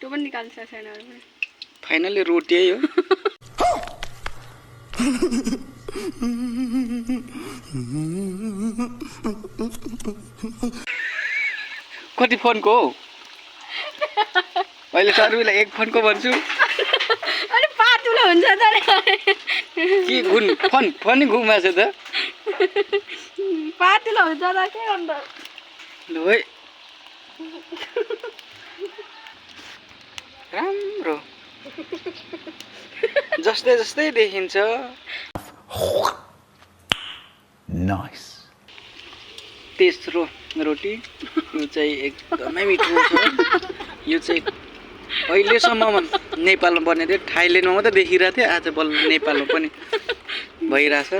त्यो पनि निकाल्छ छैनहरु पनि फाइनली रोटी हो कति फोनको हो अहिले सर्वीलाई एक फोनको भन्छु अनि पातुलो हुन्छ त के गुन फोन फोन घुमाछ त पातुलो हुन्छ त के गर्नु ल है राम्रो जस्तै जस्तै देखिन्छ नाइस तेस्रो रोटी यो चाहिँ एकदमै मिठो छ यो चाहिँ अहिलेसम्म नेपालमा बनेको थियो थाइल्यान्डमा मात्रै देखिरहेको थियो आज बल्ल नेपालमा पनि भइरहेछ